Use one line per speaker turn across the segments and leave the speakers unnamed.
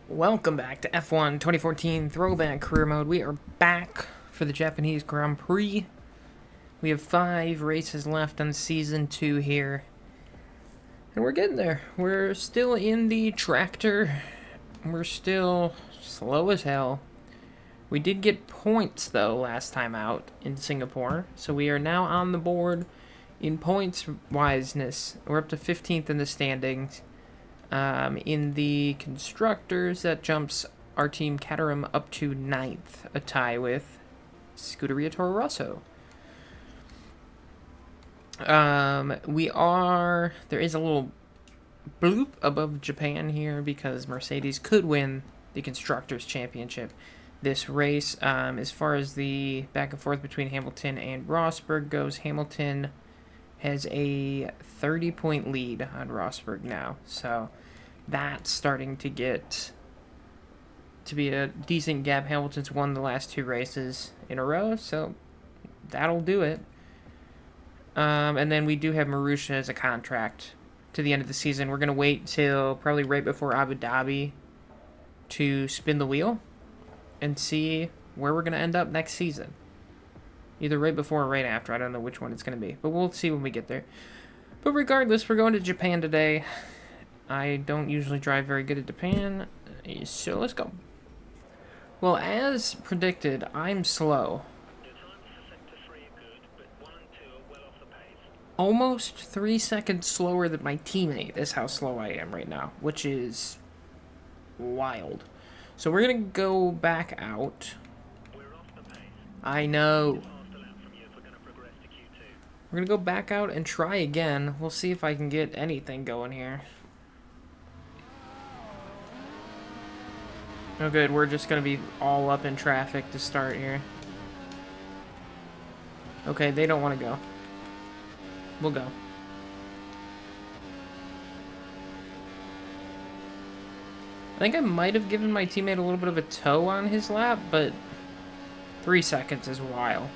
Welcome back to F1 2014 Throwback Career Mode. We are back for the Japanese Grand Prix. We have 5 races left on Season 2 here. And we're getting there. We're still in the tractor. We're still slow as hell. We did get points, though, last time out in Singapore. So we are now on the board in points-wiseness. We're up to 15th in the standings. In the constructors, that jumps our team Caterham up to 9th, a tie with Scuderia Toro Rosso. There is a little bloop above Japan here because Mercedes could win the Constructors' Championship this race. As far as the back and forth between Hamilton and Rosberg goes, Hamilton has a 30-point lead on Rosberg now, so that's starting to get to be a decent gap. Hamilton's won the last 2 races in a row, so that'll do it. And then we do have Marussia as a contract to the end of the season. We're going to wait till probably right before Abu Dhabi to spin the wheel and see where we're going to end up next season. Either right before or right after. I don't know which one it's going to be, but we'll see when we get there. But regardless, we're going to Japan today. I don't usually drive very good at Japan, so let's go. Well, as predicted, I'm slow. Almost 3 seconds slower than my teammate is how slow I am right now, which is wild. So we're going to go back out. I know. We're going to go back out and try again. We'll see if I can get anything going here. Oh good, we're just going to be all up in traffic to start here. Okay, they don't want to go. We'll go. I think I might have given my teammate a little bit of a toe on his lap, but 3 seconds is wild.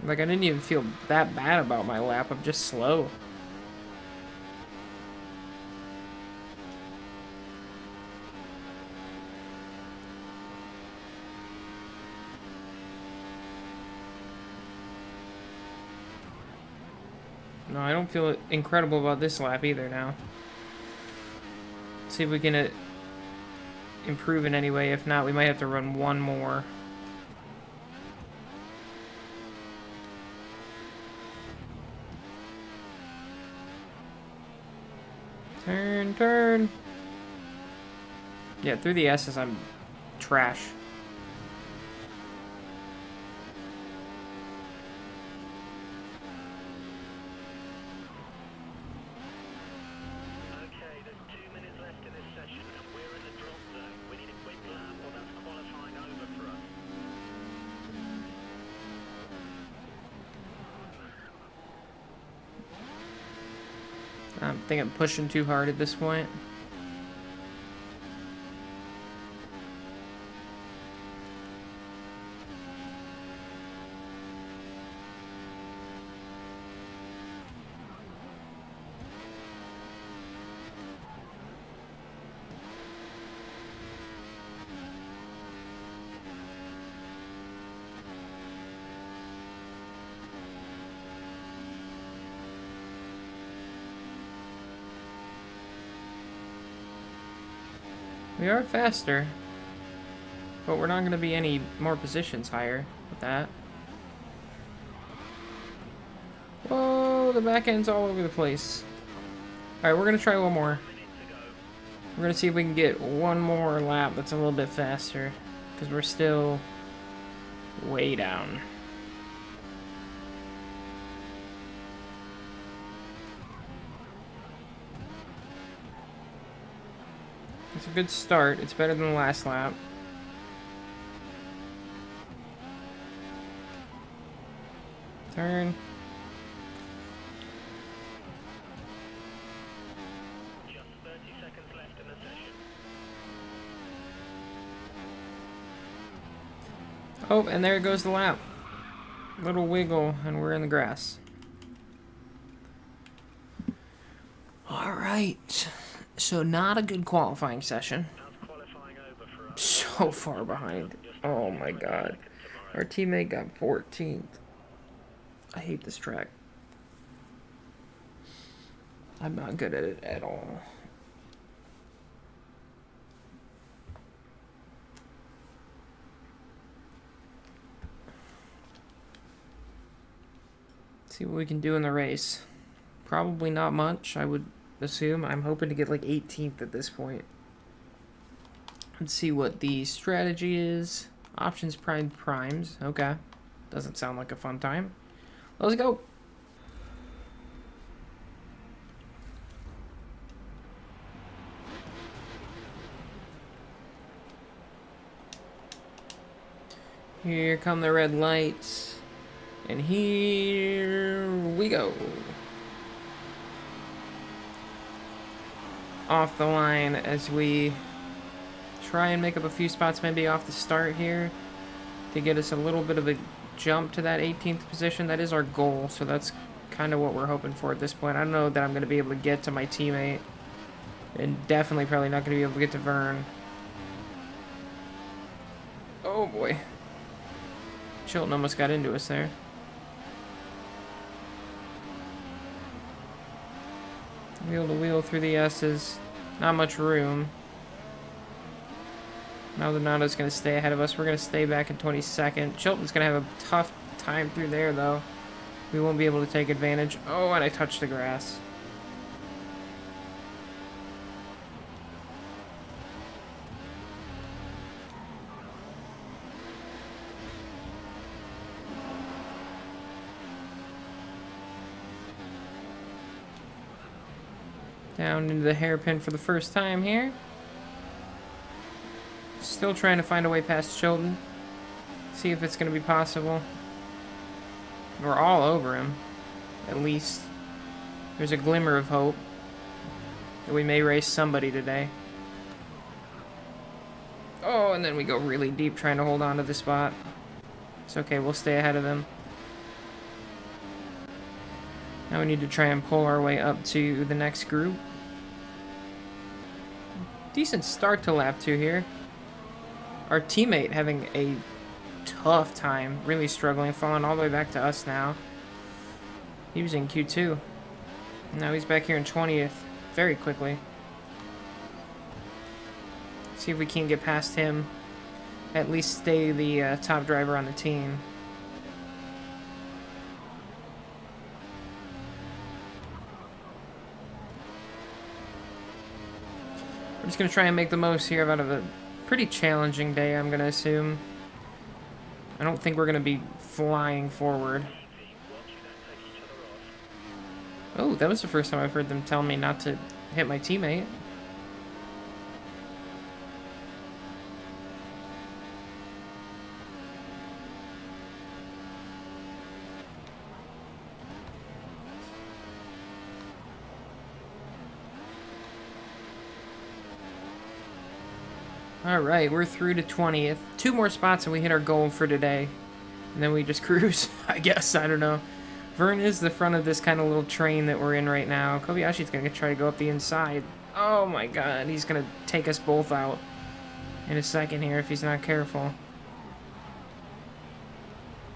Like, I didn't even feel that bad about my lap. I'm just slow. No, I don't feel incredible about this lap either now. Let's see if we can improve in any way. If not, we might have to run one more. Turn. Yeah, through the S's, I'm trash.
Okay, there's 2 minutes left in this session, and we're in the drop zone. We need a quick lap, or that's qualifying over for us.
I think I'm pushing too hard at this point. We are faster, but we're not going to be any more positions higher with that. Whoa, the back end's all over the place. Alright, we're going to try one more. We're going to see if we can get one more lap that's a little bit faster, because we're still way down. It's a good start. It's better than the last lap. Turn.
Just 30 seconds left in the session.
Oh, and there goes the lap. Little wiggle, and we're in the grass. Alright. right. So not a good qualifying session.
How's qualifying over for us?
So far behind. Oh my god. Our teammate got 14th. I hate this track. I'm not good at it at all. See what we can do in the race. Probably not much, I would assume. I'm hoping to get like 18th at this point. Let's see what the strategy is. Options prime primes. Okay. Doesn't sound like a fun time. Let's go. Here come the red lights. And here we go. Off the line as we try and make up a few spots maybe off the start here to get us a little bit of a jump to that 18th position. That is our goal, so that's kind of what we're hoping for at this point. I don't know that I'm going to be able to get to my teammate, and definitely probably not going to be able to get to Vern. Oh boy. Chilton almost got into us there. Wheel to wheel through the S's. Not much room. Maldonado's going to stay ahead of us. We're going to stay back in 22nd. Chilton's going to have a tough time through there, though. We won't be able to take advantage. Oh, and I touched the grass. Down into the hairpin for the first time here. Still trying to find a way past Chilton. See if it's going to be possible. We're all over him. At least. There's a glimmer of hope that we may race somebody today. Oh, and then we go really deep trying to hold on to the spot. It's okay, we'll stay ahead of them. Now we need to try and pull our way up to the next group. Decent start to lap 2 here. Our teammate having a tough time, really struggling, falling all the way back to us now. He was in Q2. Now he's back here in 20th very quickly. See if we can get past him. At least stay the top driver on the team. We're just going to try and make the most here out of a pretty challenging day, I'm going to assume. I don't think we're going to be flying forward. Oh, that was the first time I've heard them tell me not to hit my teammate. Alright, we're through to 20th. 2 more spots and we hit our goal for today. And then we just cruise, I guess. I don't know. Vern is the front of this kind of little train that we're in right now. Kobayashi's going to try to go up the inside. Oh my god, he's going to take us both out in a second here if he's not careful.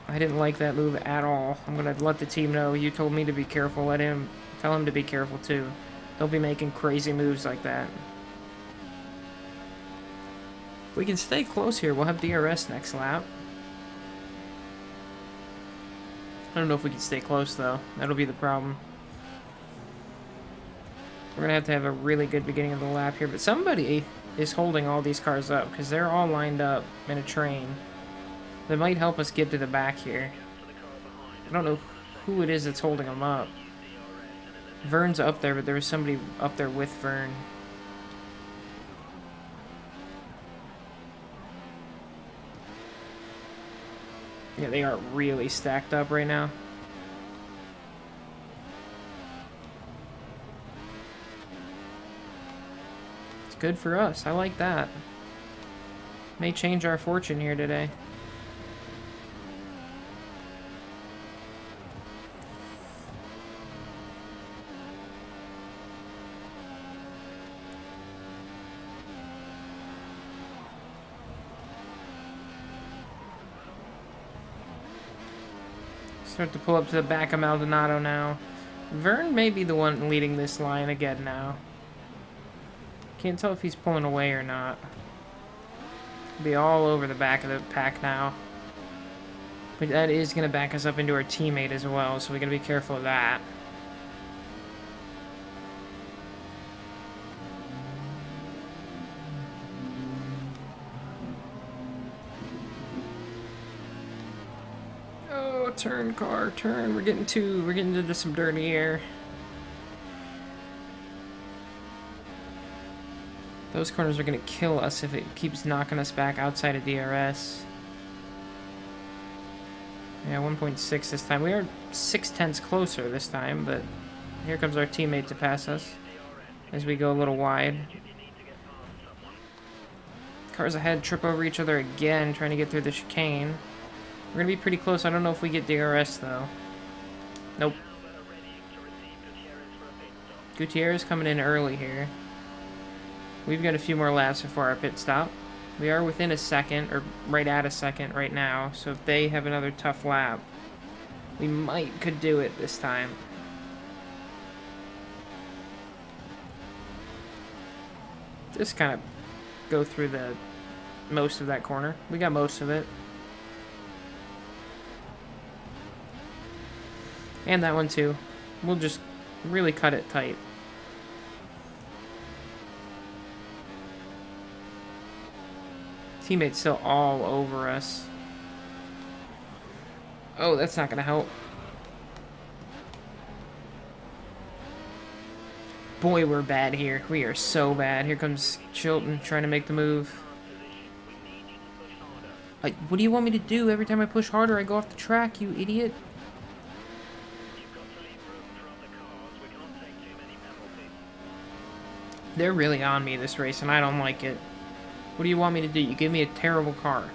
I didn't like that move at all. I'm going to let the team know. You told me to be careful. Tell him to be careful too. Don't be making crazy moves like that. If we can stay close here, we'll have DRS next lap. I don't know if we can stay close, though. That'll be the problem. We're going to have a really good beginning of the lap here. But somebody is holding all these cars up, because they're all lined up in a train. That might help us get to the back here. I don't know who it is that's holding them up. Vern's up there, but there was somebody up there with Vern. Yeah, they are really stacked up right now. It's good for us. I like that. May change our fortune here today. Start to pull up to the back of Maldonado now. Vern may be the one leading this line again now. Can't tell if he's pulling away or not. Be all over the back of the pack now. But that is going to back us up into our teammate as well, so we got to be careful of that. Oh, turn, car, turn. We're getting into some dirty air. Those corners are going to kill us if it keeps knocking us back outside of DRS. Yeah, 1.6 this time. We are 0.6 closer this time, but here comes our teammate to pass us as we go a little wide. Cars ahead trip over each other again, trying to get through the chicane. We're going to be pretty close. I don't know if we get DRS, though. Nope. Gutierrez coming in early here. We've got a few more laps before our pit stop. We are within a second, or right at a second right now, so if they have another tough lap, we could do it this time. Just kind of go through most of that corner. We got most of it. And that one too. We'll just really cut it tight. Teammate's still all over us. Oh, that's not gonna help. Boy, we're bad here. We are so bad. Here comes Chilton trying to make the move. What do you want me to do? Every time I push harder, I go off the track, you idiot. They're really on me this race, and I don't like it. What do you want me to do? You give me a terrible car.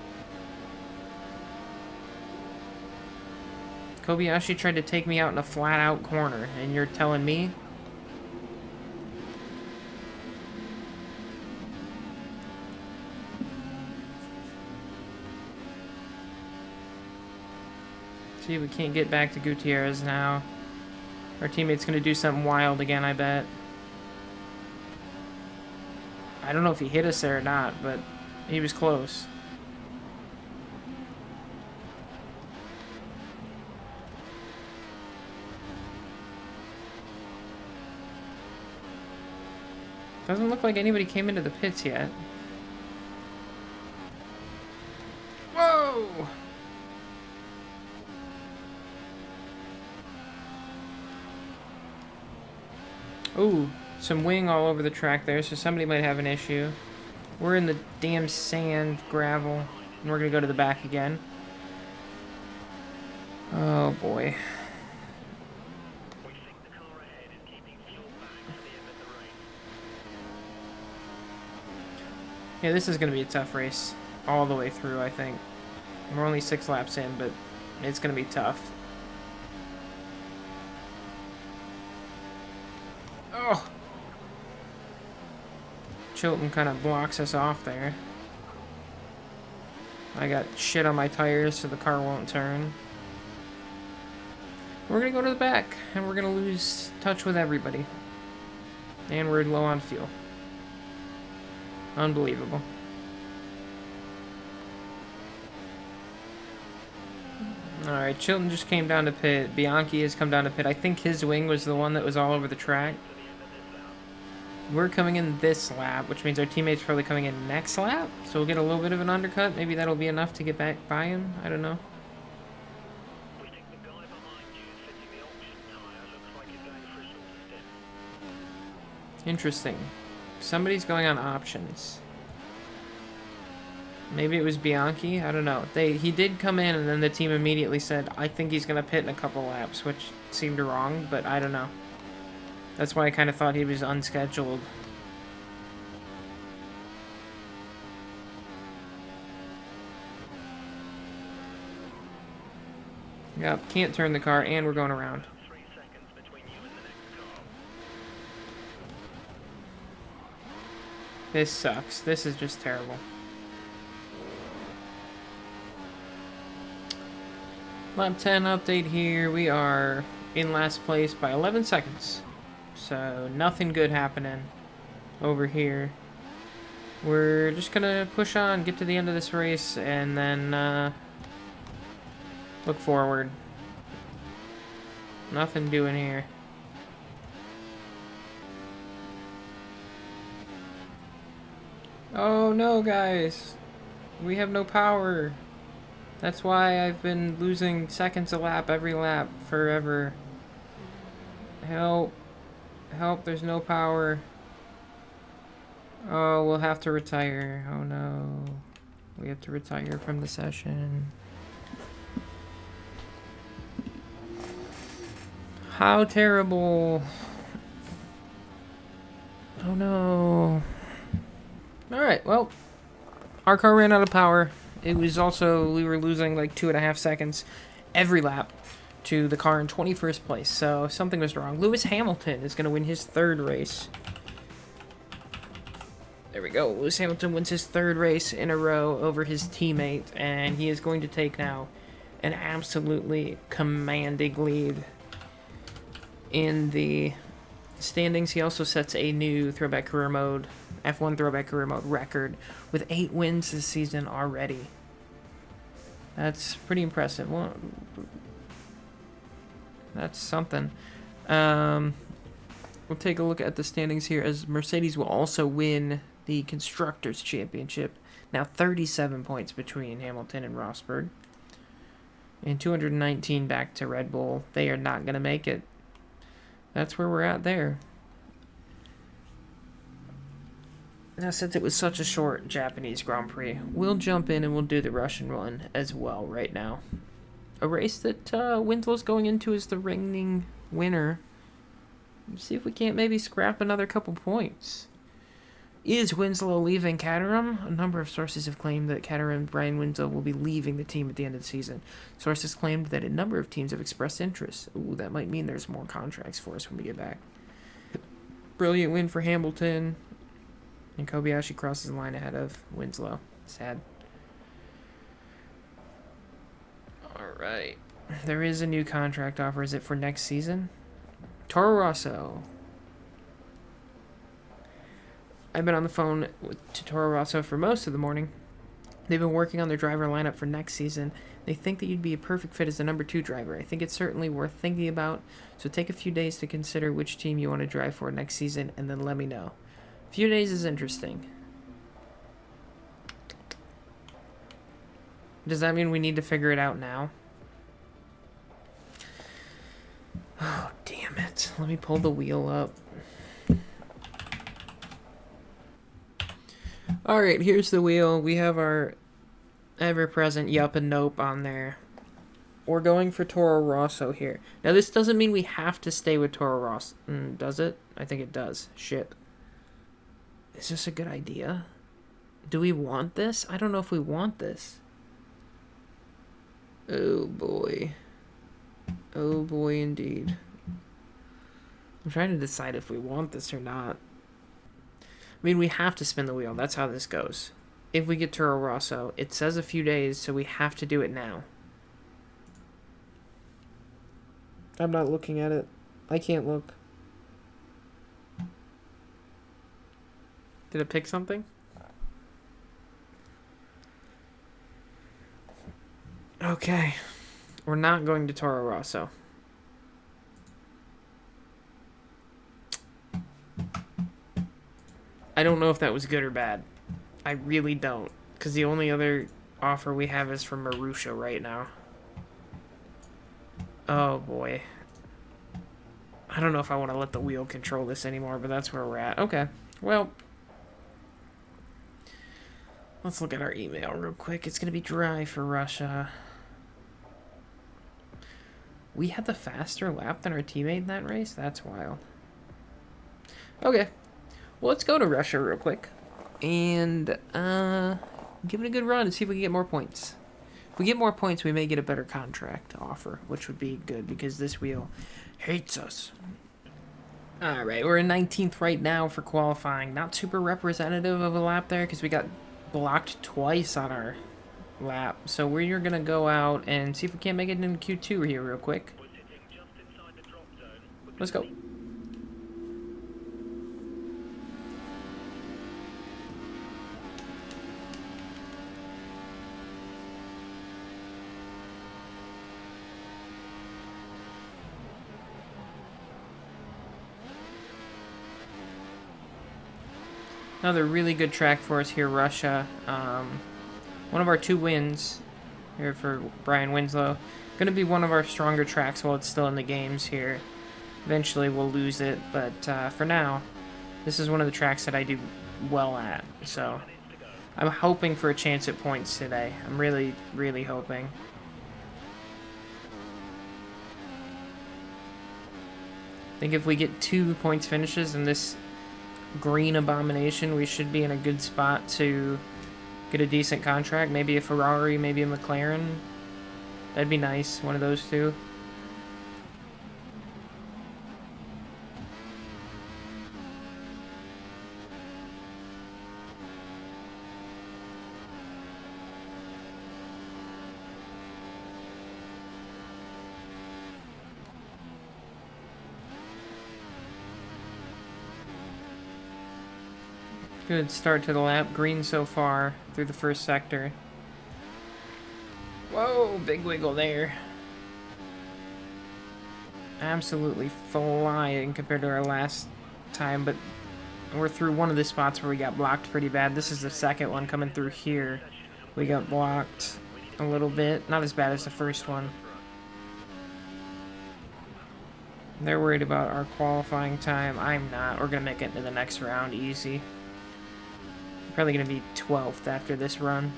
Kobayashi tried to take me out in a flat-out corner, and you're telling me? See, we can't get back to Gutierrez now. Our teammate's going to do something wild again, I bet. I don't know if he hit us there or not, but he was close. Doesn't look like anybody came into the pits yet. Whoa! Ooh. Some wing all over the track there, so somebody might have an issue. We're in the damn sand, gravel, and we're going to go to the back again. Oh, boy. Yeah, this is going to be a tough race all the way through, I think. We're only 6 laps in, but it's going to be tough. Oh! Chilton kind of blocks us off there. I got shit on my tires so the car won't turn. We're going to go to the back, and we're going to lose touch with everybody. And we're low on fuel. Unbelievable. Alright, Chilton just came down to pit. Bianchi has come down to pit. I think his wing was the one that was all over the track. We're coming in this lap, which means our teammate's probably coming in next lap. So we'll get a little bit of an undercut. Maybe that'll be enough to get back by him. I don't know. Interesting. Somebody's going on options. Maybe it was Bianchi. I don't know. He did come in, and then the team immediately said, I think he's going to pit in a couple laps, which seemed wrong, but I don't know. That's why I kind of thought he was unscheduled. Yep, can't turn the car, and we're going around. This sucks. This is just terrible. Lap 10 update here. We are in last place by 11 seconds. So nothing good happening over here. We're just gonna push on, get to the end of this race, and then look forward. Nothing doing here. Oh no, guys. We have no power. That's why I've been losing seconds a lap every lap forever. Help. Help, there's no power. Oh, we'll have to retire. Oh no. We have to retire from the session. How terrible. Oh no. Alright, well, our car ran out of power. It was also, we were losing like 2.5 seconds every lap to the car in 21st place, so something was wrong. Lewis Hamilton is going to win his third race. There we go. Lewis Hamilton wins his third race in a row over his teammate, and he is going to take now an absolutely commanding lead in the standings. He also sets a new Throwback Career Mode, F1 Throwback Career Mode record with 8 wins this season already. That's pretty impressive. Well, that's something. We'll take a look at the standings here, as Mercedes will also win the Constructors' Championship. Now 37 points between Hamilton and Rosberg. And 219 back to Red Bull. They are not going to make it. That's where we're at there. Now, since it was such a short Japanese Grand Prix, we'll jump in and we'll do the Russian one as well right now. A race that Winslow's going into as the reigning winner. Let's see if we can't maybe scrap another couple points. Is Winslow leaving Caterham? A number of sources have claimed that Caterham Bryan Winslow will be leaving the team at the end of the season. Sources claimed that a number of teams have expressed interest. Ooh, that might mean there's more contracts for us when we get back. Brilliant win for Hamilton. And Kobayashi crosses the line ahead of Winslow. Sad. Alright. There is a new contract offer. Is it for next season? Toro Rosso. I've been on the phone to Toro Rosso for most of the morning. They've been working on their driver lineup for next season. They think that you'd be a perfect fit as the number 2 driver. I think it's certainly worth thinking about. So take a few days to consider which team you want to drive for next season, and then let me know. A few days is interesting. Does that mean we need to figure it out now? Oh, damn it. Let me pull the wheel up. Alright, here's the wheel. We have our ever-present yup and nope on there. We're going for Toro Rosso here. Now, this doesn't mean we have to stay with Toro Rosso. Does it? I think it does. Shit. Is this a good idea? Do we want this? I don't know if we want this. Oh, boy. Oh, boy, indeed. I'm trying to decide if we want this or not. I mean, we have to spin the wheel. That's how this goes. If we get Toro Rosso, it says a few days, so we have to do it now. I'm not looking at it. I can't look. Did it pick something? Okay. We're not going to Toro Rosso. I don't know if that was good or bad. I really don't. Because the only other offer we have is from Marussia right now. Oh, boy. I don't know if I want to let the wheel control this anymore, but that's where we're at. Okay. Well, let's look at our email real quick. It's going to be dry for Russia. We had the faster lap than our teammate in that race? That's wild. Okay. Well, let's go to Russia real quick and give it a good run and see if we can get more points. If we get more points, we may get a better contract offer, which would be good because this wheel hates us. All right, we're in 19th right now for qualifying. Not super representative of a lap there because we got blocked twice on our lap. So we're going to go out and see if we can't make it into Q2 here real quick.
We're sitting just inside the drop zone.
Let's go. Another really good track for us here, Russia. One of our 2 wins here for Bryan Winslow. Going to be one of our stronger tracks while it's still in the games here. Eventually we'll lose it, but for now, this is one of the tracks that I do well at. So I'm hoping for a chance at points today. I'm really, really hoping. I think if we get 2 points finishes in this green abomination, we should be in a good spot to get a decent contract. Maybe a Ferrari, maybe a McLaren. That'd be nice, one of those 2. Good start to the lap. Green so far through the first sector. Whoa, big wiggle there. Absolutely flying compared to our last time, but we're through one of the spots where we got blocked pretty bad. This is the second one coming through here. We got blocked a little bit. Not as bad as the first one. They're worried about our qualifying time. I'm not. We're going to make it into the next round easy. Probably going to be 12th after this run.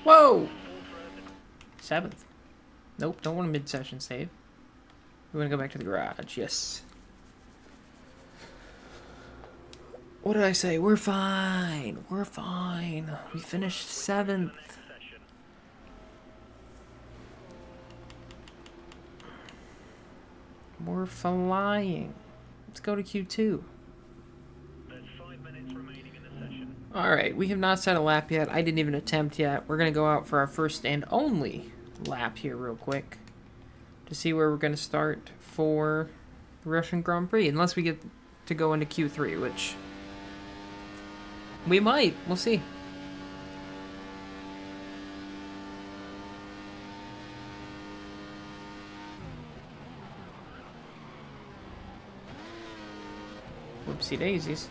Whoa! 7th. Nope, don't want a mid-session save. We want to go back to the garage, yes. What did I say? We're fine. We're fine. We finished 7th. We're flying. Let's go to Q2. Alright, we have not set a lap yet. I didn't even attempt yet. We're going to go out for our first and only lap here real quick to see where we're going to start for the Russian Grand Prix. Unless we get to go into Q3, which we might. We'll see. Whoopsie daisies.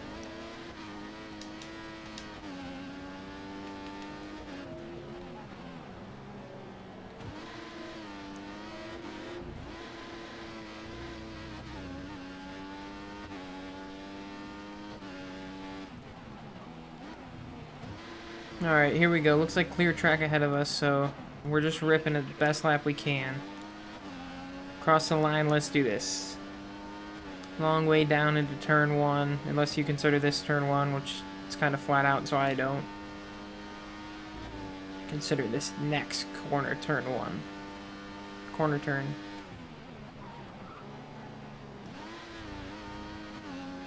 Alright, here we go. Looks like clear track ahead of us, so we're just ripping it the best lap we can. Cross the line, let's do this. Long way down into turn 1, unless you consider this turn 1, which is kind of flat out, so I don't. Consider this next corner turn 1. Corner turn.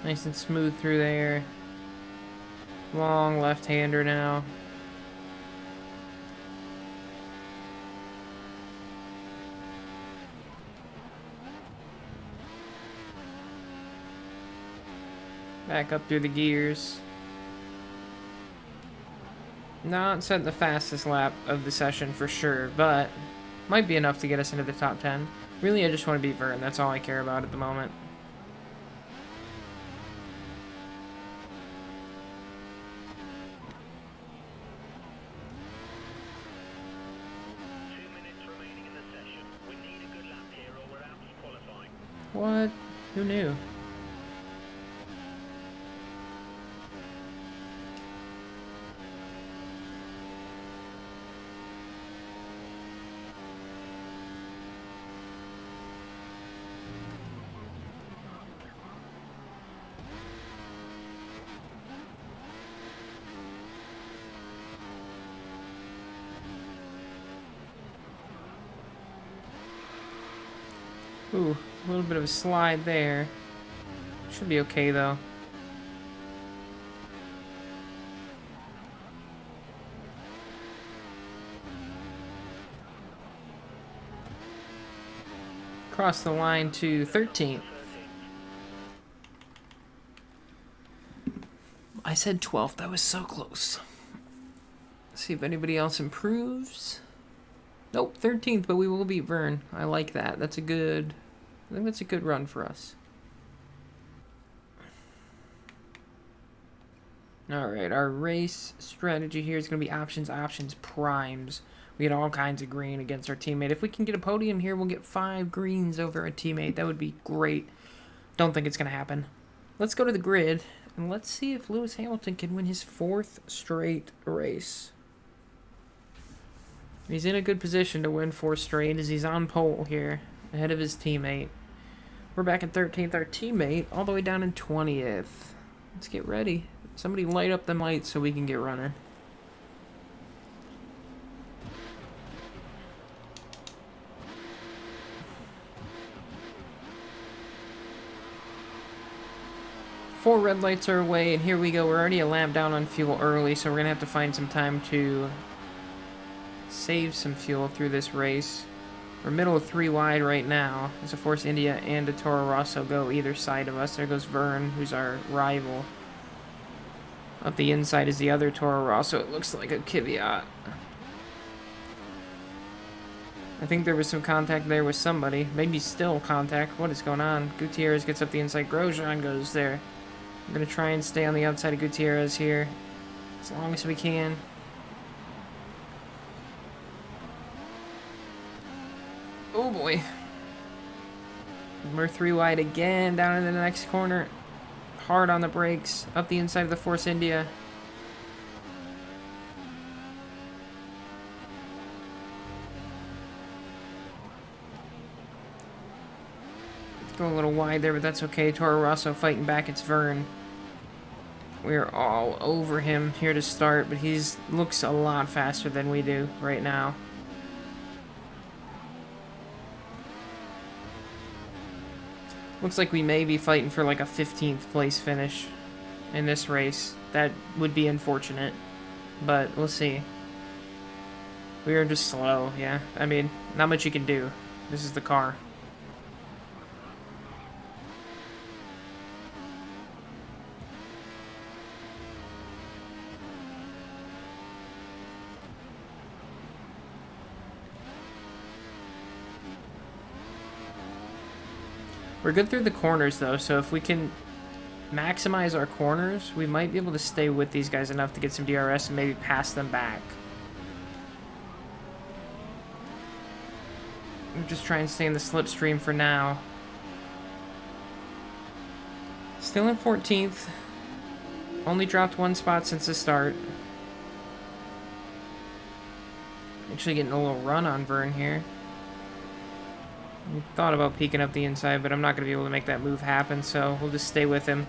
Nice and smooth through there. Long left-hander now. Back up through the gears. Not setting the fastest lap of the session for sure, but might be enough to get us into the top 10. Really, I just want to beat Vern. That's all I care about at the moment. What? Who knew? Ooh, a little bit of a slide there. Should be okay, though. Cross the line to 13th. I said 12th. That was so close. Let's see if anybody else improves. Nope, 13th, but we will beat Vern. I like that. That's a good... I think that's a good run for us. Alright, our race strategy here is going to be options, options, primes. We get all kinds of green against our teammate. If we can get a podium here, we'll get 5 greens over our teammate. That would be great. Don't think it's going to happen. Let's go to the grid, and let's see if Lewis Hamilton can win his 4th straight race. He's in a good position to win 4 straight as he's on pole here, ahead of his teammate. We're back in 13th. Our teammate all the way down in 20th. Let's get ready. Somebody light up them lights so we can get running. Four red lights are away, and here we go. We're already a lap down on fuel early, so we're going to have to find some time to save some fuel through this race. We're middle of 3 wide right now. As a Force India and a Toro Rosso go either side of us. There goes Vern, who's our rival. Up the inside is the other Toro Rosso. It looks like a Kvyat. I think there was some contact there with somebody. Maybe still contact. What is going on? Gutierrez gets up the inside. Grosjean goes there. I'm going to try and stay on the outside of Gutierrez here as long as we can. Oh boy. We're 3 wide again, down in the next corner. Hard on the brakes, up the inside of the Force India. Go a little wide there, but that's okay. Toro Rosso fighting back, it's Vern. We're all over him here to start, but he's looks a lot faster than we do right now. Looks like we may be fighting for like a 15th place finish in this race. That would be unfortunate, but we'll see. We are just slow, yeah. I mean, not much you can do. This is the car. We're good through the corners, though, so if we can maximize our corners, we might be able to stay with these guys enough to get some DRS and maybe pass them back. We'll just try and stay in the slipstream for now. Still in 14th. Only dropped 1 spot since the start. Actually getting a little run on Vern here. We thought about peeking up the inside, but I'm not going to be able to make that move happen, so we'll just stay with him.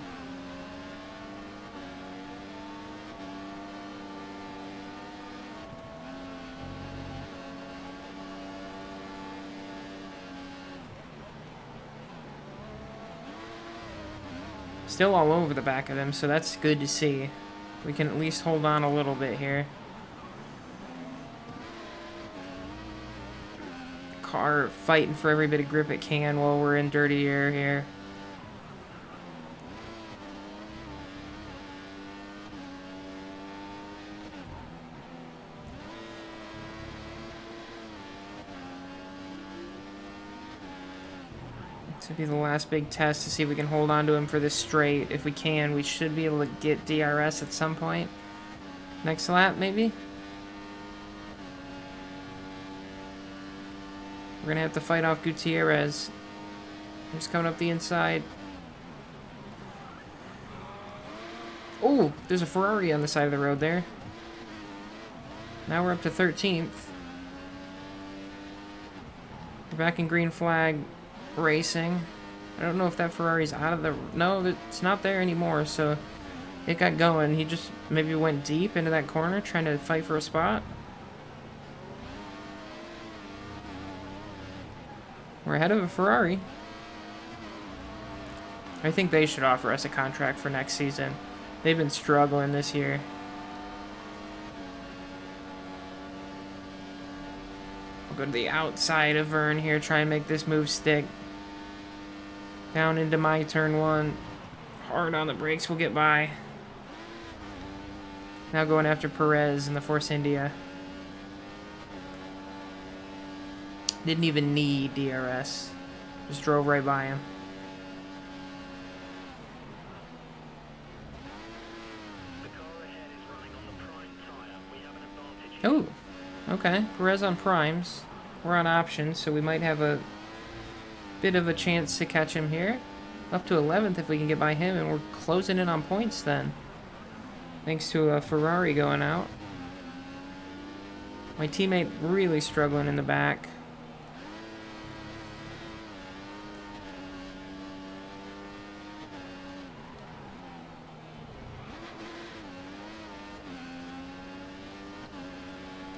Still all over the back of him, so that's good to see. We can at least hold on a little bit here. Car fighting for every bit of grip it can while we're in dirty air here. This will be the last big test to see if we can hold on to him for this straight. If we can, we should be able to get DRS at some point. Next lap, maybe? We're going to have to fight off Gutierrez. He's coming up the inside. Oh, there's a Ferrari on the side of the road there. Now we're up to 13th. We're back in green flag racing. I don't know if that Ferrari's out of the... No, it's not there anymore, so it got going. He just maybe went deep into that corner trying to fight for a spot. We're ahead of a Ferrari. I think they should offer us a contract for next season. They've been struggling this year. I'll go to the outside of Vern here, try and make this move stick. Down into my turn one. Hard on the brakes, we'll get by. Now going after Perez in the Force India. Didn't even need DRS. Just drove right by him.
The car ahead is running on the prime tyre. We have an advantage.
Oh, okay. Perez on primes. We're on options, so we might have a bit of a chance to catch him here. Up to 11th if we can get by him, and we're closing in on points then. Thanks to a Ferrari going out. My teammate really struggling in the back.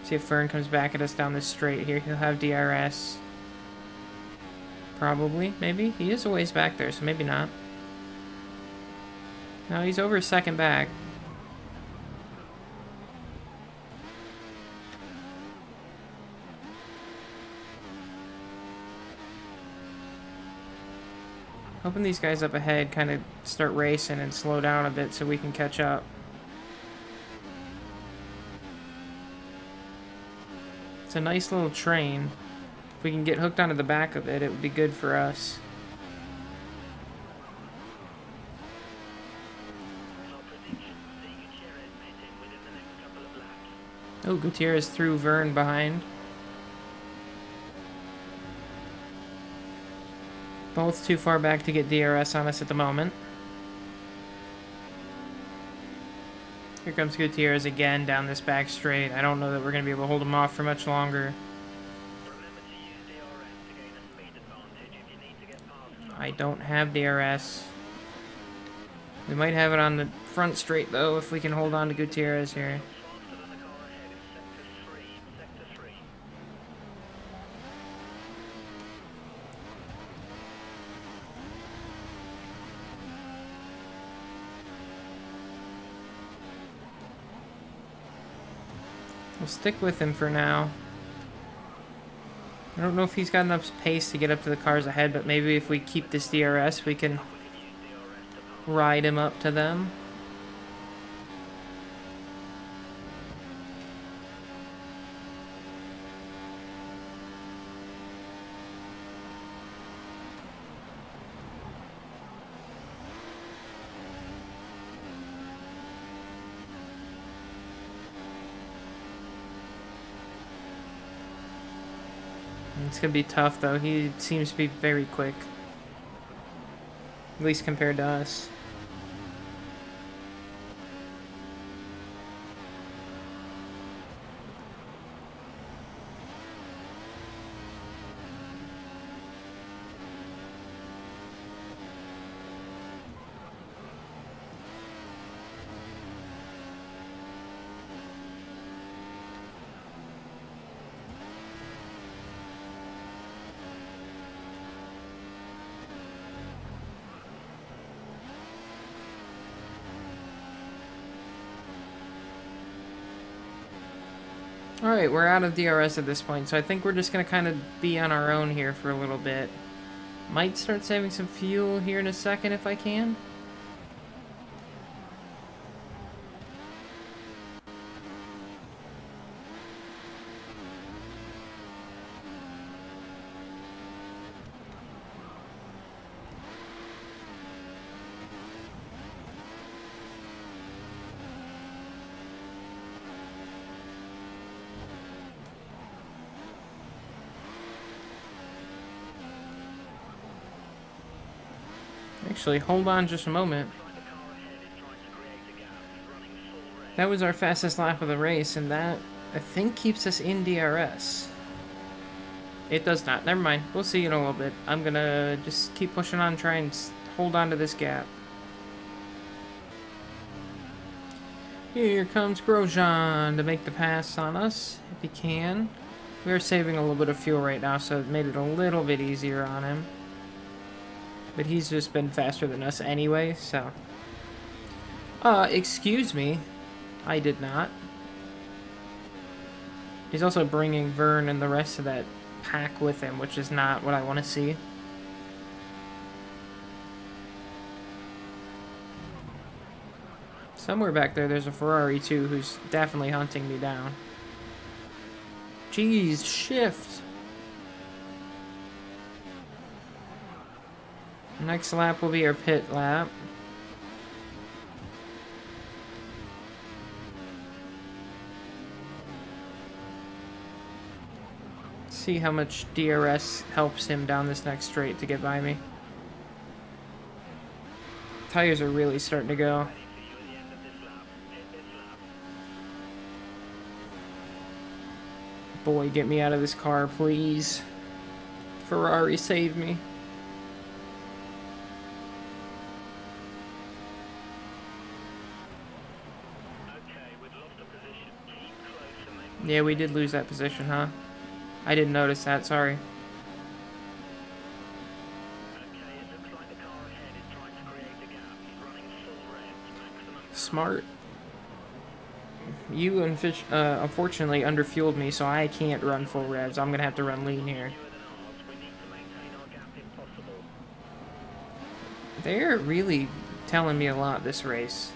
See if Fern comes back at us down this straight here. He'll have DRS. Probably, maybe. He is a ways back there, so maybe not. No, he's over a second back. Hoping these guys up ahead kind of start racing and slow down a bit so we can catch up. It's a nice little train. If we can get hooked onto the back of it, it would be good for us. Oh, Gutierrez threw Vern behind. Both too far back to get DRS on us at the moment. Here comes Gutierrez again down this back straight. I don't know that we're going to be able to hold him off for much longer. I don't have DRS. We might have it on the front straight though if we can hold on to Gutierrez here. We'll stick with him for now. I don't know if he's got enough pace to get up to the cars ahead, but maybe if we keep this DRS, we can ride him up to them. It's going to be tough, though. He seems to be very quick. At least compared to us. Alright, we're out of DRS at this point, so I think we're just going to kind of be on our own here for a little bit. Might start saving some fuel here in a second if I can. Actually, hold on just a moment. That was our fastest lap of the race, and that, I think, keeps us in DRS. It does not. Never mind. We'll see in a little bit. I'm gonna just keep pushing on, try and hold on to this gap. Here comes Grosjean to make the pass on us, if he can. We are saving a little bit of fuel right now, so it made it a little bit easier on him. But he's just been faster than us anyway, so... excuse me. I did not. He's also bringing Vern and the rest of that pack with him, which is not what I want to see. Somewhere back there, there's a Ferrari, too, who's definitely hunting me down. Jeez, shift! Next lap will be our pit lap. See how much DRS helps him down this next straight to get by me. Tires are really starting to go. Boy, get me out of this car, please. Ferrari, save me. Yeah, we did lose that position, huh? I didn't notice that, sorry. Smart. You unfortunately underfueled me, so I can't run full revs. I'm gonna have to run lean here. They're really telling me a lot this race.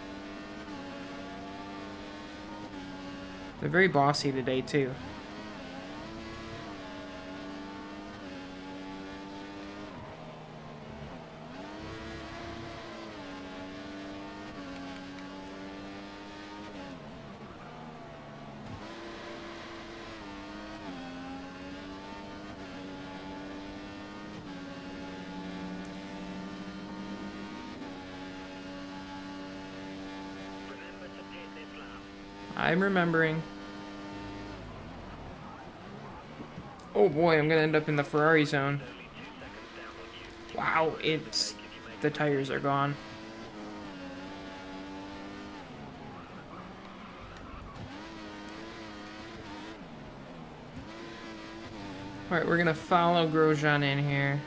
They're very bossy today, too. I'm remembering. Oh boy, I'm gonna end up in the Ferrari zone. Wow, the tires are gone. Alright, we're gonna follow Grosjean in here.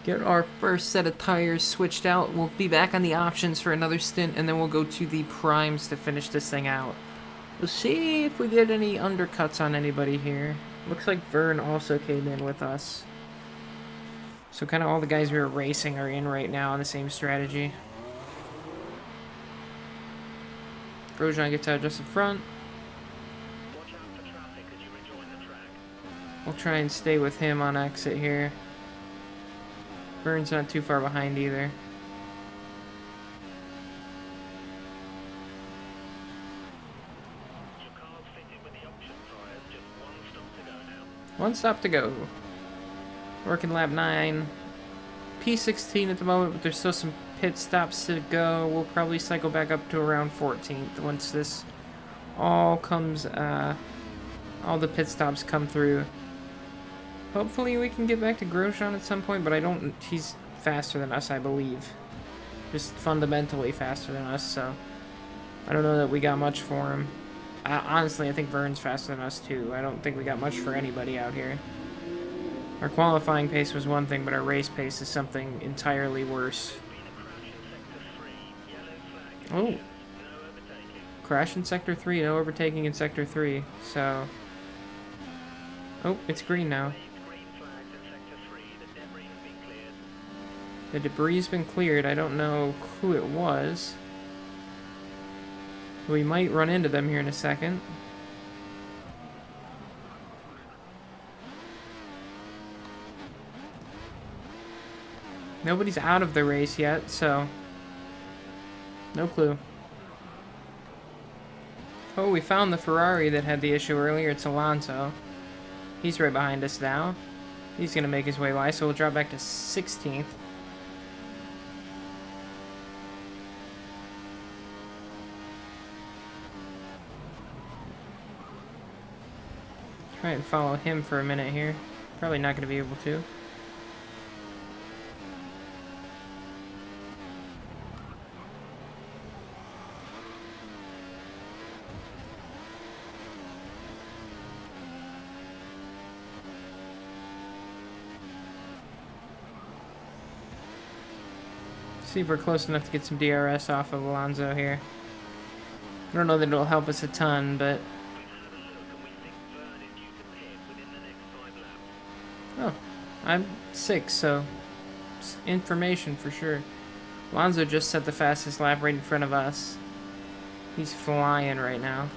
Get our first set of tires switched out. We'll be back on the options for another stint, and then we'll go to the primes to finish this thing out. We'll see if we get any undercuts on anybody here. Looks like Vern also came in with us. So kind of all the guys we were racing are in right now on the same strategy. Grosjean gets out just in front. We'll try and stay with him on exit here. Vern's not too far behind either. One stop to go. Working lap 9. P16 at the moment, but there's still some pit stops to go. We'll probably cycle back up to around 14th once this all comes, all the pit stops come through. Hopefully we can get back to Grosjean at some point, but he's faster than us, I believe. Just fundamentally faster than us, so I don't know that we got much for him. Honestly, I think Vern's faster than us, too. I don't think we got much for anybody out here. Our qualifying pace was one thing, but our race pace is something entirely worse. Oh. Crash in Sector 3, no overtaking in Sector 3, so... Oh, it's green now. The debris has been cleared. I don't know who it was. We might run into them here in a second. Nobody's out of the race yet, so no clue. Oh, we found the Ferrari that had the issue earlier. It's Alonso. He's right behind us now. He's going to make his way by, so we'll drop back to 16th. Try and follow him for a minute here. Probably not going to be able to. See if we're close enough to get some DRS off of Alonso here. I don't know that it'll help us a ton, but... Oh, I'm 6, so it's information for sure. Alonso just set the fastest lap right in front of us. He's flying right now.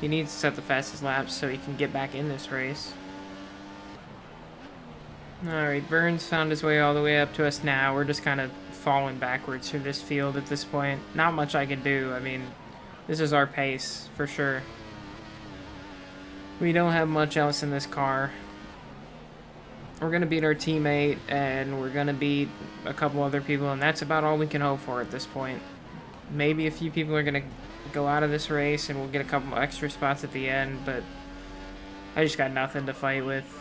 He needs to set the fastest laps so he can get back in this race. Alright, Burns found his way all the way up to us now. We're just kind of falling backwards through this field at this point. Not much I can do. I mean, this is our pace, for sure. We don't have much else in this car. We're going to beat our teammate, and we're going to beat a couple other people, and that's about all we can hope for at this point. Maybe a few people are going to go out of this race, and we'll get a couple extra spots at the end, but I just got nothing to fight with.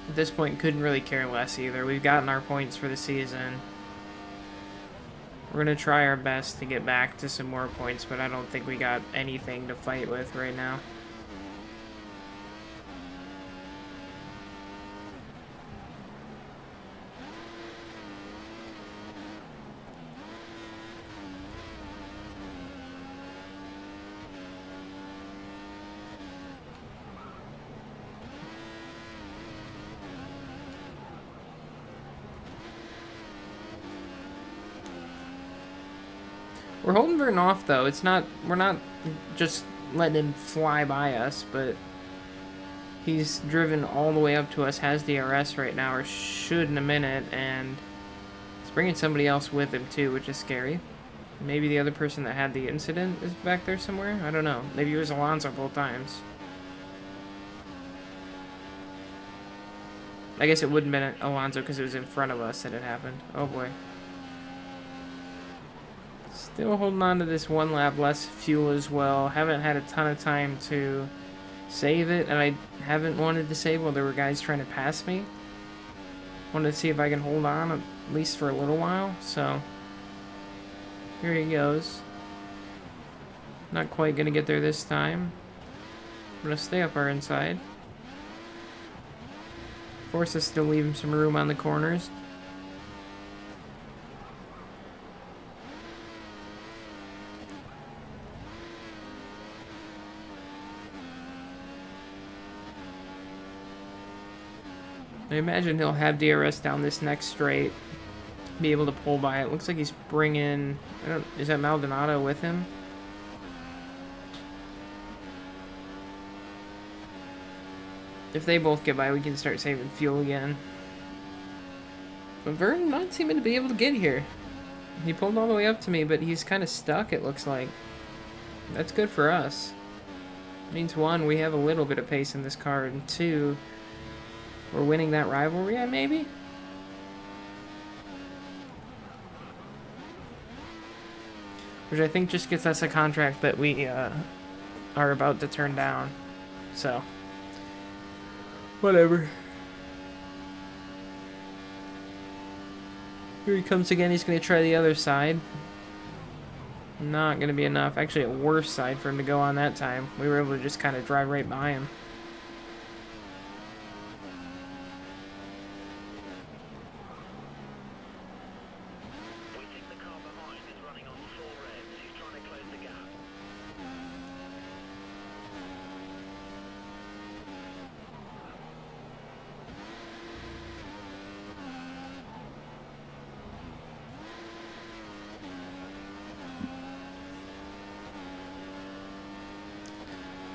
At this point, couldn't really care less either. We've gotten our points for the season. We're going to try our best to get back to some more points, but I don't think we got anything to fight with right now. We're holding Burton off, though. We're not just letting him fly by us, but he's driven all the way up to us, has DRS right now, or should in a minute, and he's bringing somebody else with him, too, which is scary. Maybe the other person that had the incident is back there somewhere? I don't know. Maybe it was Alonso both times. I guess it wouldn't have been Alonso because it was in front of us that it happened. Oh, boy. Still holding on to this one lap, less fuel as well. Haven't had a ton of time to save it, and I haven't wanted to save while there were guys trying to pass me. Wanted to see if I can hold on at least for a little while, so here he goes. Not quite going to get there this time. I'm going to stay up our inside. Force us to leave him some room on the corners. I imagine he'll have DRS down this next straight, be able to pull by it. Looks like he's bringing, is that Maldonado with him? If they both get by, we can start saving fuel again. But Vern not seeming to be able to get here. He pulled all the way up to me, but he's kind of stuck, it looks like. That's good for us. Means, one, we have a little bit of pace in this car, and two, we're winning that rivalry, maybe? Which I think just gets us a contract that we are about to turn down. So, whatever. Here he comes again. He's going to try the other side. Not going to be enough. Actually, a worse side for him to go on that time. We were able to just kind of drive right by him.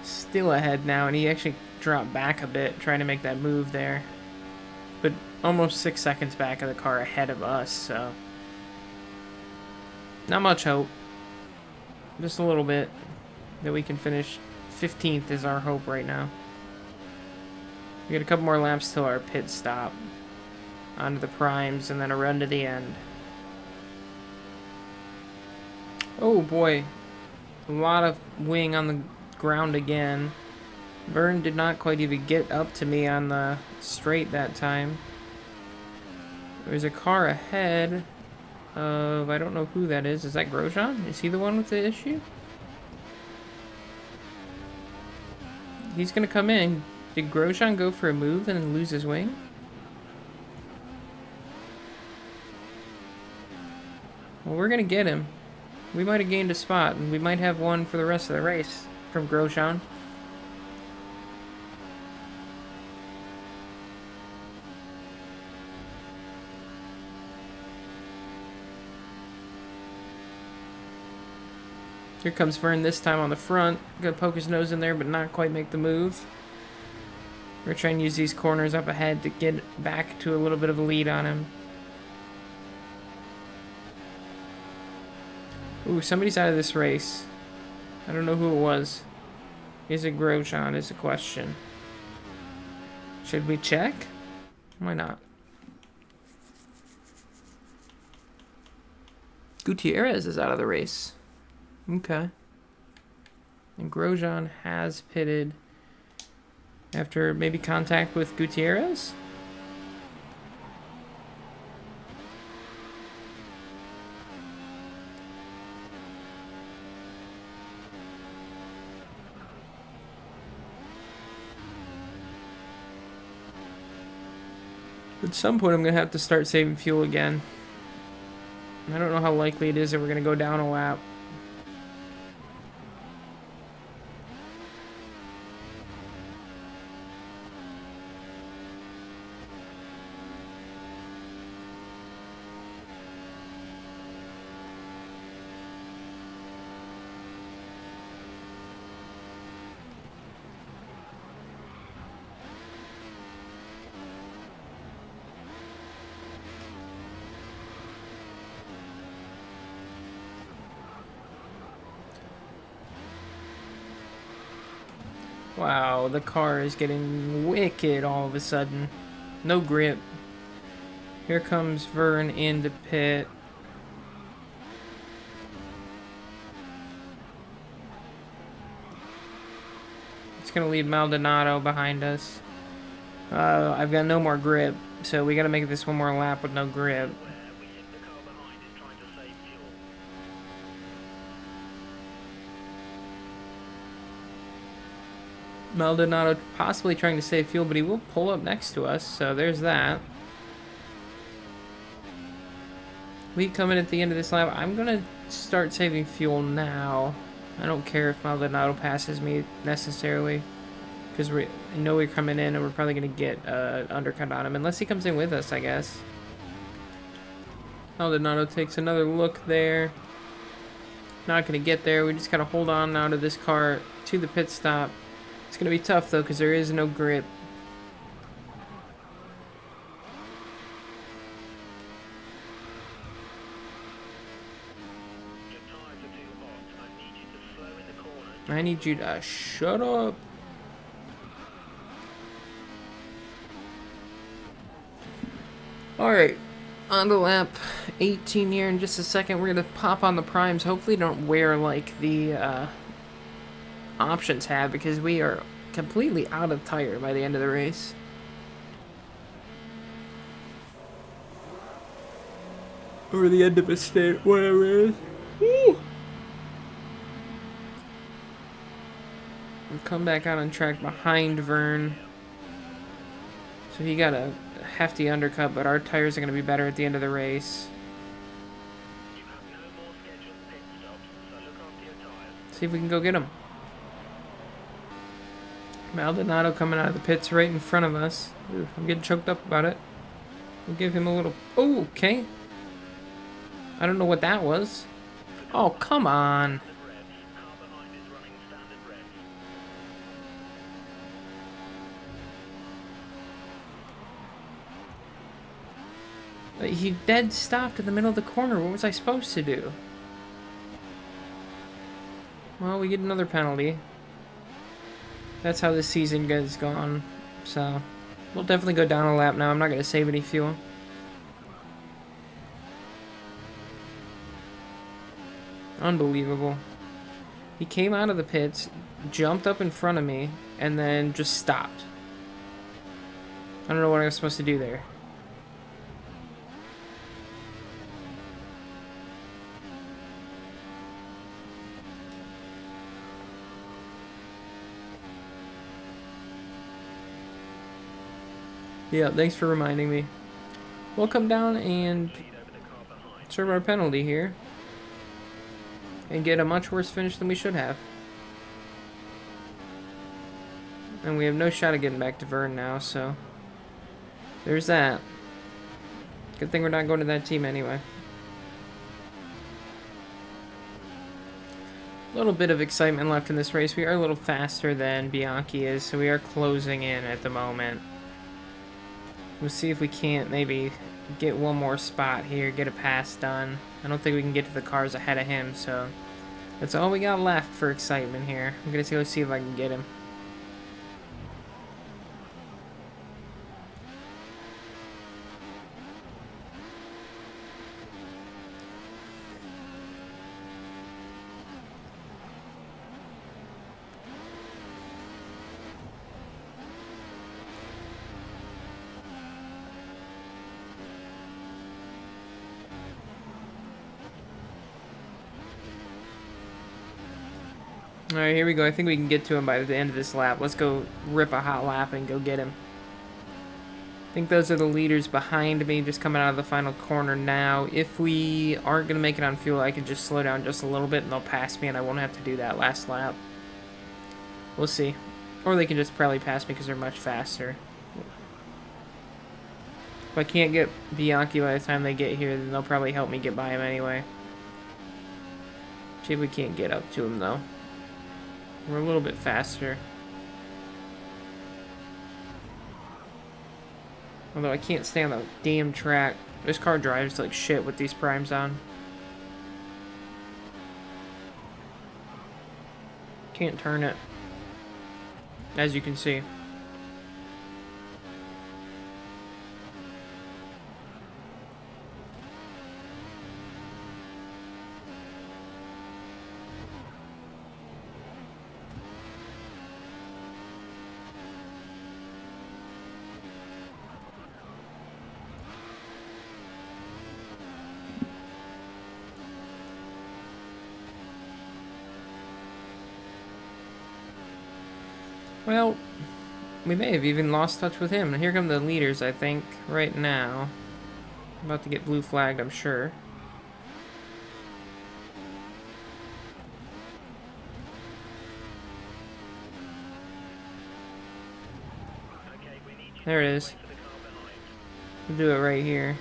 Still ahead now, and he actually dropped back a bit trying to make that move there, but almost 6 seconds back of the car ahead of us, so not much hope. Just a little bit that we can finish 15th is our hope right now. We got a couple more laps till our pit stop onto the primes, and then a run to the end. Oh boy, a lot of wing on the ground again. Vern did not quite even get up to me on the straight that time. There's a car ahead of, I don't know who that is. Is that Grosjean? Is he the one with the issue? He's gonna come in. Did Grosjean go for a move and then lose his wing? Well, we're going to get him. We might have gained a spot, and we might have one for the rest of the race from Grosjean. Here comes Vern this time on the front. Gonna poke his nose in there, but not quite make the move. We're trying to use these corners up ahead to get back to a little bit of a lead on him. Ooh, somebody's out of this race. I don't know who it was. Is it Grosjean is the question. Should we check? Why not? Gutierrez is out of the race. Okay. And Grosjean has pitted after maybe contact with Gutierrez? At some point I'm going to have to start saving fuel again. I don't know how likely it is that we're going to go down a lap. Wow, the car is getting wicked all of a sudden. No grip. Here comes Vern into pit. It's going to leave Maldonado behind us. I've got no more grip, so we got to make this one more lap with no grip.
We think the car behind is trying to save fuel.
Maldonado possibly trying to save fuel, but he will pull up next to us, so there's that. We come in at the end of this lap. I'm going to start saving fuel now. I don't care if Maldonado passes me necessarily, because I know we're coming in and we're probably going to get an undercut on him, unless he comes in with us, I guess. Maldonado takes another look there. Not going to get there. We just got to hold on now to this car to the pit stop. It's going to be tough, though, because there is no grip.
Your tires are too hot. I need you to slow in the corners.
I need you to shut up. Alright, on to lap 18 here in just a second. We're going to pop on the primes. Hopefully don't wear like the options have, because we are completely out of tire by the end of the race. Or the end of a stint, whatever it is. Woo! We'll come back out on track behind Vern. So he got a hefty undercut, but our tires are going to be better at the end of the race.
You have no more scheduled pit stops, so look after your tires.
See if we can go get him. Maldonado coming out of the pits right in front of us. Ooh, I'm getting choked up about it. We'll give him a little... Oh, okay. I don't know what that was. Oh, come on.
Standard revs. Car behind is running standard revs.
He dead stopped in the middle of the corner. What was I supposed to do? Well, we get another penalty. That's how this season has gone. So, we'll definitely go down a lap now. I'm not going to save any fuel. Unbelievable. He came out of the pits, jumped up in front of me, and then just stopped. I don't know what I was supposed to do there. Yeah, thanks for reminding me. We'll come down and
Lead over the car behind.
serve our penalty here. And get a much worse finish than we should have. And we have no shot of getting back to Vern now, so... There's that. Good thing we're not going to that team anyway. A little bit of excitement left in this race. We are a little faster than Bianchi is, so we are closing in at the moment. We'll see if we can't maybe get one more spot here, get a pass done. I don't think we can get to the cars ahead of him, so that's all we got left for excitement here. I'm going to go see if I can get him. Alright, here we go. I think we can get to him by the end of this lap. Let's go rip a hot lap and go get him. I think those are the leaders behind me, just coming out of the final corner now. If we aren't going to make it on fuel, I can just slow down just a little bit and they'll pass me and I won't have to do that last lap. We'll see. Or they can just probably pass me because they're much faster. If I can't get Bianchi by the time they get here, then they'll probably help me get by him anyway. See if we can't get up to him though. We're a little bit faster. Although I can't stay on the damn track. This car drives like shit with these primes on. Can't turn it. As you can see. Well, we may have even lost touch with him. Here come the leaders, I think, right now. About to get blue flagged, I'm sure.
Okay, we need you
There it
to
is.
wait for the car behind.
We'll do it right here.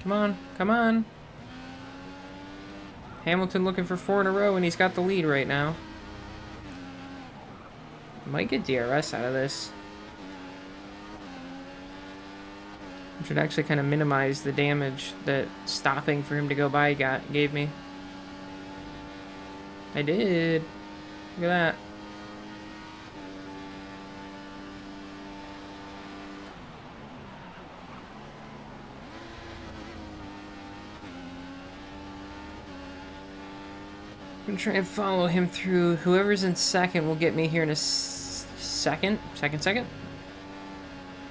Come on, come on. Hamilton looking for 4 in a row, and he's got the lead right now. Might get DRS out of this. Which would actually kind of minimize the damage that stopping for him to go by gave me. I did. Look at that. I'm gonna try and follow him through. Whoever's in second will get me here in a second. Second.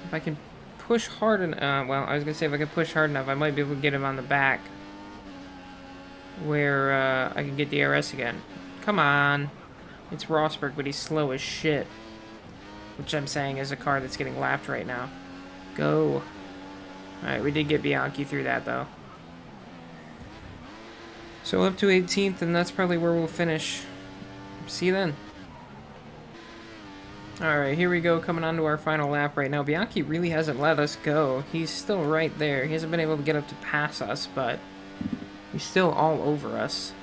If I can push hard enough, well, I was gonna say if I can push hard enough, I might be able to get him on the back. Where I can get DRS again. Come on. It's Rosberg, but he's slow as shit. Which I'm saying is a car that's getting lapped right now. Go. Alright, we did get Bianchi through that, though. So up to 18th, and that's probably where we'll finish. See you then. Alright, here we go, coming on to our final lap right now. Bianchi really hasn't let us go. He's still right there. He hasn't been able to get up to pass us, but he's still all over us.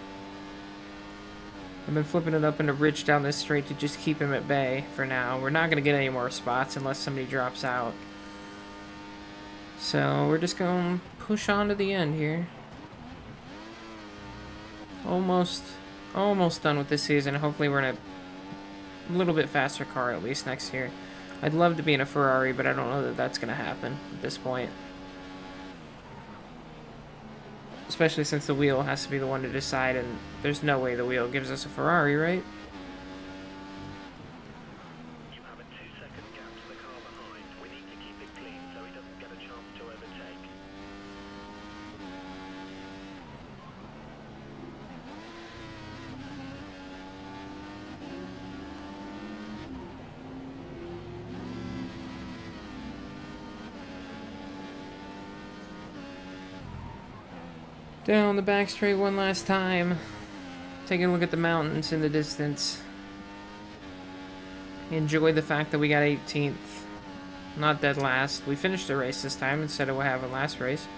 I've been flipping it up into Rich down this straight to just keep him at bay for now. We're not going to get any more spots unless somebody drops out. So we're just going to push on to the end here. Almost done with this season. Hopefully we're in a little bit faster car at least next year. I'd love to be in a Ferrari, but I don't know that that's going to happen at this point. Especially since the wheel has to be the one to decide, and there's no way the wheel gives us a Ferrari, right?
You have a 2-second gap to the car behind. We need to keep it clean so he doesn't get a chance to overtake.
Down the back straight one last time. Taking a look at the mountains in the distance. Enjoy the fact that we got 18th. Not dead last. We finished the race this time instead of what happened last race.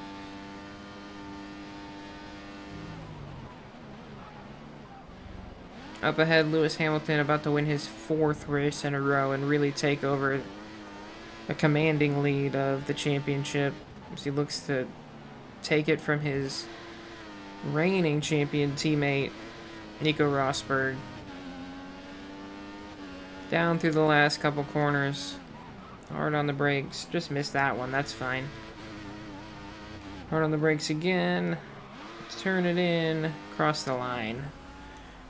Up ahead, Lewis Hamilton about to win his 4th race in a row and really take over a commanding lead of the championship as he looks to take it from his reigning champion teammate, Nico Rosberg. Down through the last couple corners. Hard on the brakes. Just missed that one. That's fine. Hard on the brakes again. Turn it in. Cross the line.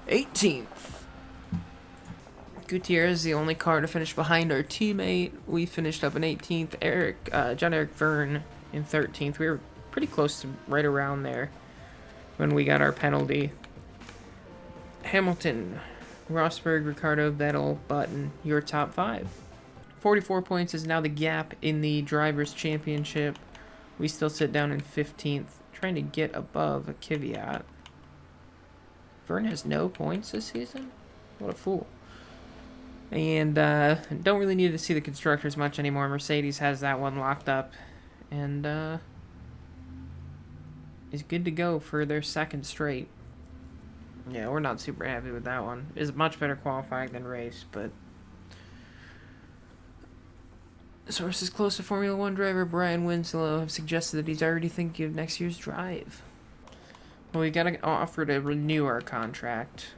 18th. Gutierrez is the only car to finish behind our teammate. We finished up in 18th. John Eric Verne in 13th. We were pretty close to right around there when we got our penalty. Hamilton, Rosberg, Ricardo, Vettel, Button, your top 5. 44 points is now the gap in the Drivers' Championship. We still sit down in 15th, trying to get above a Kvyat. Verne has no points this season? What a fool. And don't really need to see the constructors much anymore. Mercedes has that one locked up. And is good to go for their 2nd straight. Yeah, we're not super happy with that one. It's much better qualifying than race, but... Sources close to Formula 1 driver Bryan Winslow have suggested that he's already thinking of next year's drive. Well, we got an offer to renew our contract.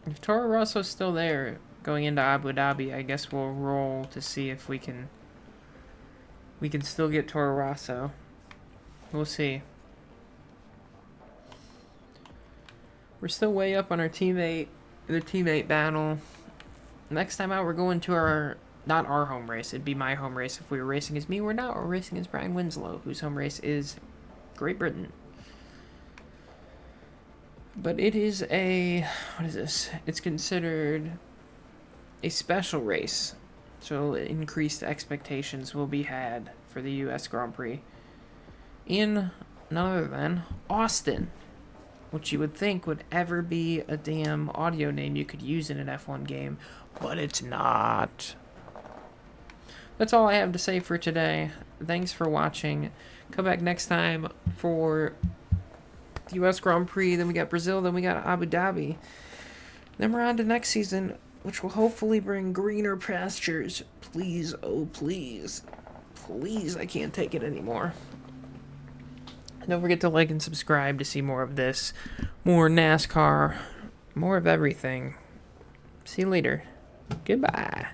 If Toro Rosso's still there going into Abu Dhabi, I guess we'll roll to see if we can still get Toro Rosso. We'll see. We're still way up on our teammate battle. Next time out, we're going to our, not our home race. It'd be my home race if we were racing as me. We're not. We're racing as Bryan Winslow, whose home race is Great Britain. But it is a, what is this? It's considered a special race. So increased expectations will be had for the U.S. Grand Prix in none other than Austin, which you would think would ever be a damn audio name you could use in an F1 game, but it's not. That's all I have to say for today. Thanks for watching. Come back next time for the U.S. Grand Prix, then we got Brazil, then we got Abu Dhabi. Then we're on to next season, which will hopefully bring greener pastures. Please, oh please. Please, I can't take it anymore. Don't forget to like and subscribe to see more of this. More NASCAR. More of everything. See you later. Goodbye.